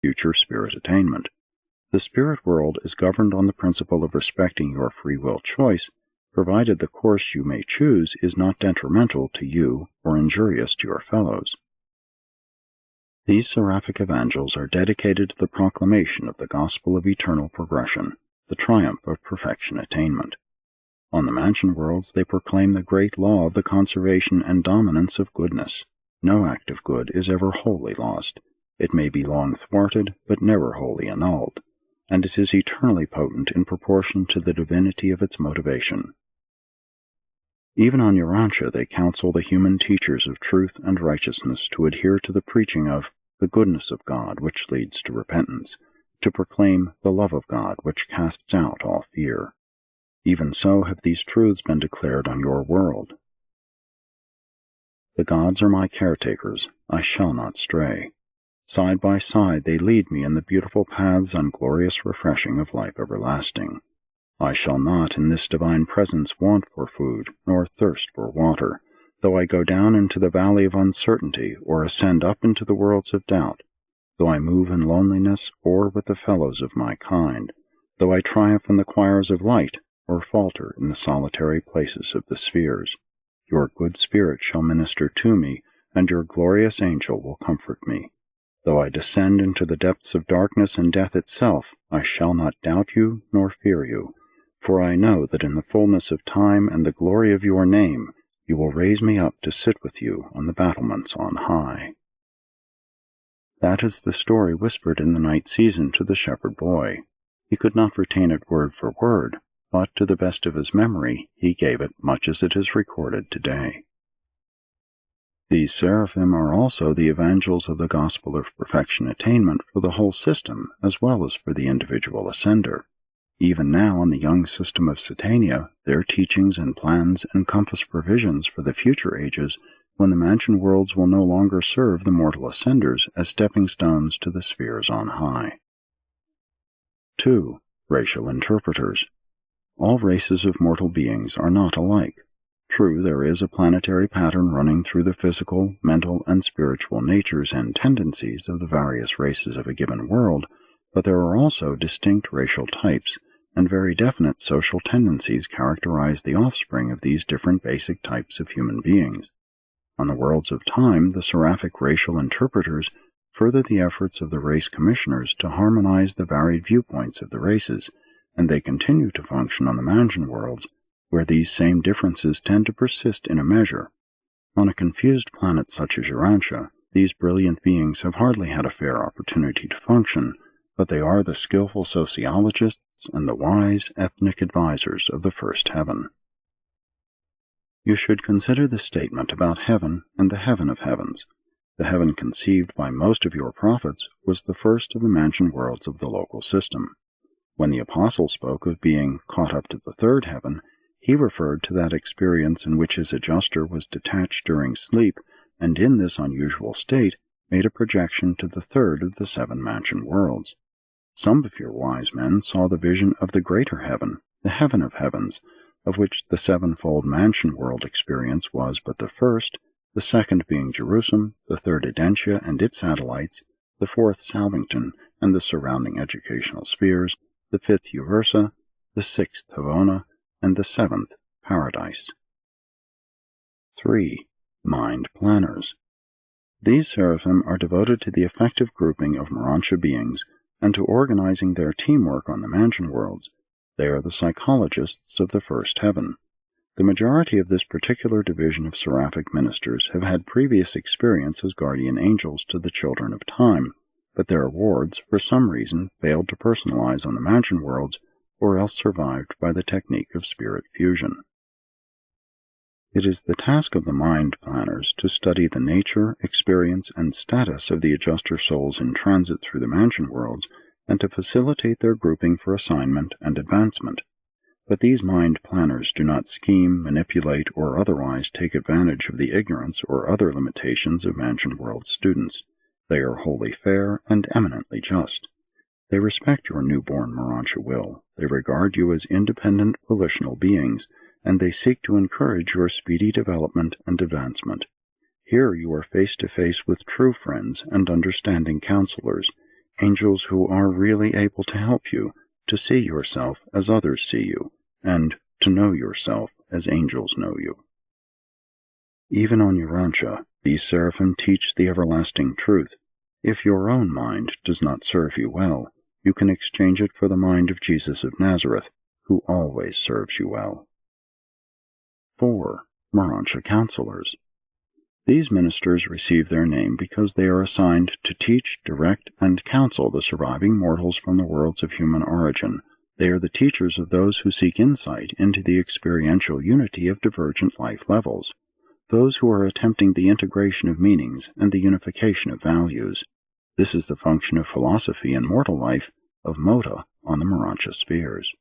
future spirit attainment. The spirit world is governed on the principle of respecting your free will choice, provided the course you may choose is not detrimental to you or injurious to your fellows. These seraphic evangels are dedicated to the proclamation of the gospel of eternal progression, the triumph of perfection attainment. On the mansion worlds they proclaim the great law of the conservation and dominance of goodness. No act of good is ever wholly lost. It may be long thwarted, but never wholly annulled, and it is eternally potent in proportion to the divinity of its motivation. Even on Urantia they counsel the human teachers of truth and righteousness to adhere to the preaching of the goodness of God which leads to repentance, to proclaim the love of God which casts out all fear. Even so have these truths been declared on your world. The gods are my caretakers, I shall not stray. Side by side they lead me in the beautiful paths and glorious refreshing of life everlasting. I shall not in this divine presence want for food, nor thirst for water, though I go down into the valley of uncertainty, or ascend up into the worlds of doubt, though I move in loneliness, or with the fellows of my kind, though I triumph in the choirs of light, or falter in the solitary places of the spheres. Your good spirit shall minister to me, and your glorious angel will comfort me. Though I descend into the depths of darkness and death itself, I shall not doubt you nor fear you, for I know that in the fullness of time and the glory of your name, you will raise me up to sit with you on the battlements on high. That is the story whispered in the night season to the shepherd boy. He could not retain it word for word, but to the best of his memory he gave it much as it is recorded today. These seraphim are also the evangels of the gospel of perfection attainment for the whole system as well as for the individual ascender. Even now on the young system of Satania, their teachings and plans encompass provisions for the future ages when the mansion worlds will no longer serve the mortal ascenders as stepping stones to the spheres on high. 2. Racial interpreters. All races of mortal beings are not alike. True, there is a planetary pattern running through the physical, mental, and spiritual natures and tendencies of the various races of a given world, but there are also distinct racial types, and very definite social tendencies characterize the offspring of these different basic types of human beings. On the worlds of time, the seraphic racial interpreters further the efforts of the race commissioners to harmonize the varied viewpoints of the races, and they continue to function on the mansion worlds, where these same differences tend to persist in a measure. On a confused planet such as Urantia, these brilliant beings have hardly had a fair opportunity to function, but they are the skillful sociologists and the wise ethnic advisors of the first heaven. You should consider the statement about heaven and the heaven of heavens. The heaven conceived by most of your prophets was the first of the mansion worlds of the local system. When the apostle spoke of being caught up to the third heaven, he referred to that experience in which his adjuster was detached during sleep, and in this unusual state made a projection to the third of the 7 mansion worlds. Some of your wise men saw the vision of the greater heaven, the heaven of heavens, of which the 7-fold mansion world experience was but the first, the second being Jerusalem, the third Urantia and its satellites, the fourth Salvington and the surrounding educational spheres, the fifth Uversa, the sixth Havona, and the 7th Paradise. 3. Mind planners. These seraphim are devoted to the effective grouping of Urantia beings and to organizing their teamwork on the mansion worlds. They are the psychologists of the first heaven. The majority of this particular division of seraphic ministers have had previous experience as guardian angels to the children of time, but their wards, for some reason, failed to personalize on the mansion worlds, or else survived by the technique of spirit fusion. It is the task of the mind planners to study the nature, experience, and status of the adjuster souls in transit through the mansion worlds, and to facilitate their grouping for assignment and advancement. But these mind planners do not scheme, manipulate, or otherwise take advantage of the ignorance or other limitations of mansion world students. They are wholly fair and eminently just. They respect your newborn Urantia will. They regard you as independent volitional beings, and they seek to encourage your speedy development and advancement. Here you are face to face with true friends and understanding counselors. angels who are really able to help you to see yourself as others see you, and to know yourself as angels know you. Even on Urantia, these seraphim teach the everlasting truth. If your own mind does not serve you well, you can exchange it for the mind of Jesus of Nazareth, who always serves you well. 4. Urantia Counselors. These ministers receive their name because they are assigned to teach, direct, and counsel the surviving mortals from the worlds of human origin. They are the teachers of those who seek insight into the experiential unity of divergent life levels, those who are attempting the integration of meanings and the unification of values. This is the function of philosophy in mortal life, of Mota on the Urantia spheres.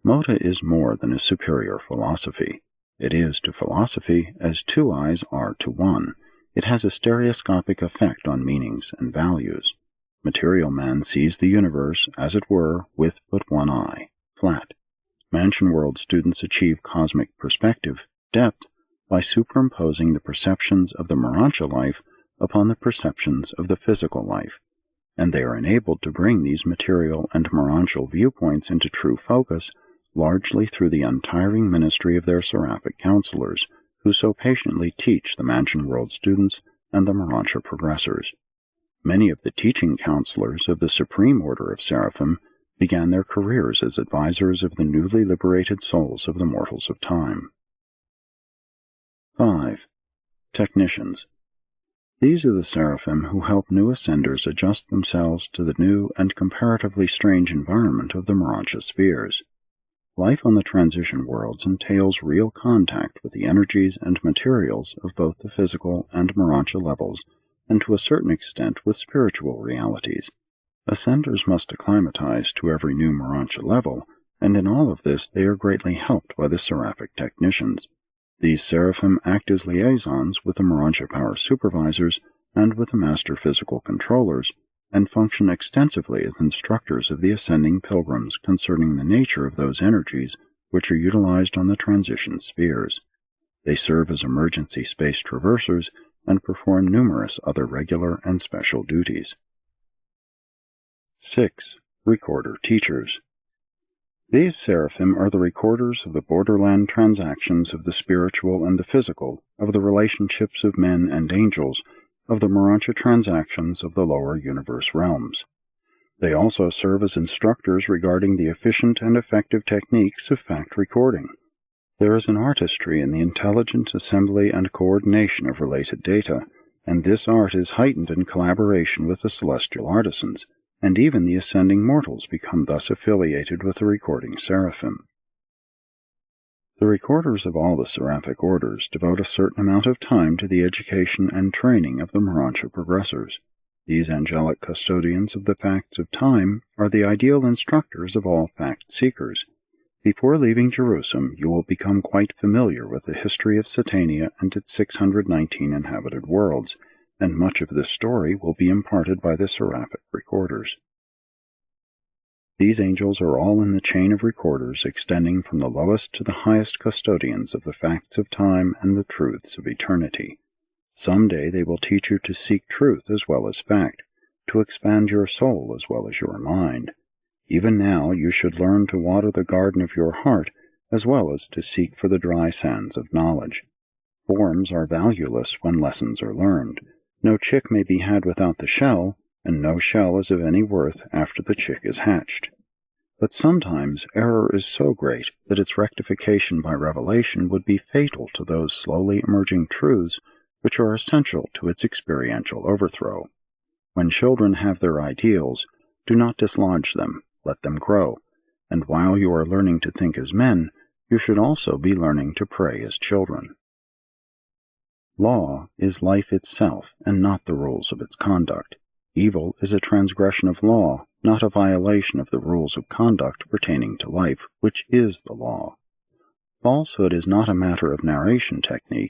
Mota is more than a superior philosophy. It is to philosophy as two eyes are to one. It has a stereoscopic effect on meanings and values. Material man sees the universe, as it were, with but one eye, flat. Mansion world students achieve cosmic perspective, depth, by superimposing the perceptions of the Urantia life upon the perceptions of the physical life, and they are enabled to bring these material and Urantial viewpoints into true focus largely through the untiring ministry of their seraphic counselors, who so patiently teach the Mansion world students and the Urantia progressors. Many of the teaching counselors of the Supreme Order of Seraphim began their careers as advisors of the newly liberated souls of the mortals of time. 5. Technicians. These are the seraphim who help new ascenders adjust themselves to the new and comparatively strange environment of the Urantia spheres. Life on the transition worlds entails real contact with the energies and materials of both the physical and Urantia levels, and to a certain extent with spiritual realities. Ascenders must acclimatize to every new Urantia level, and in all of this they are greatly helped by the seraphic technicians. These seraphim act as liaisons with the Urantia power supervisors and with the master physical controllers, and function extensively as instructors of the ascending pilgrims concerning the nature of those energies which are utilized on the transition spheres. They serve as emergency space traversers and perform numerous other regular and special duties. 6. Recorder Teachers. These seraphim are the recorders of the borderland transactions of the spiritual and the physical, of the relationships of men and angels, of the Urantia transactions of the lower universe realms. They also serve as instructors regarding the efficient and effective techniques of fact recording. There is an artistry in the intelligent assembly and coordination of related data, and this art is heightened in collaboration with the celestial artisans, and even the ascending mortals become thus affiliated with the recording seraphim. The recorders of all the seraphic orders devote a certain amount of time to the education and training of the Urantia progressors. These angelic custodians of the facts of time are the ideal instructors of all fact-seekers. Before leaving Jerusalem, you will become quite familiar with the history of Satania and its 619 inhabited worlds, and much of this story will be imparted by the seraphic recorders. These angels are all in the chain of recorders extending from the lowest to the highest custodians of the facts of time and the truths of eternity. Some day they will teach you to seek truth as well as fact, to expand your soul as well as your mind. Even now you should learn to water the garden of your heart as well as to seek for the dry sands of knowledge. Forms are valueless when lessons are learned. No chick may be had without the shell, and no shell is of any worth after the chick is hatched. But sometimes error is so great that its rectification by revelation would be fatal to those slowly emerging truths which are essential to its experiential overthrow. When children have their ideals, do not dislodge them, let them grow, and while you are learning to think as men, you should also be learning to pray as children. Law is life itself, and not the rules of its conduct. Evil is a transgression of law, not a violation of the rules of conduct pertaining to life, which is the law. Falsehood is not a matter of narration technique,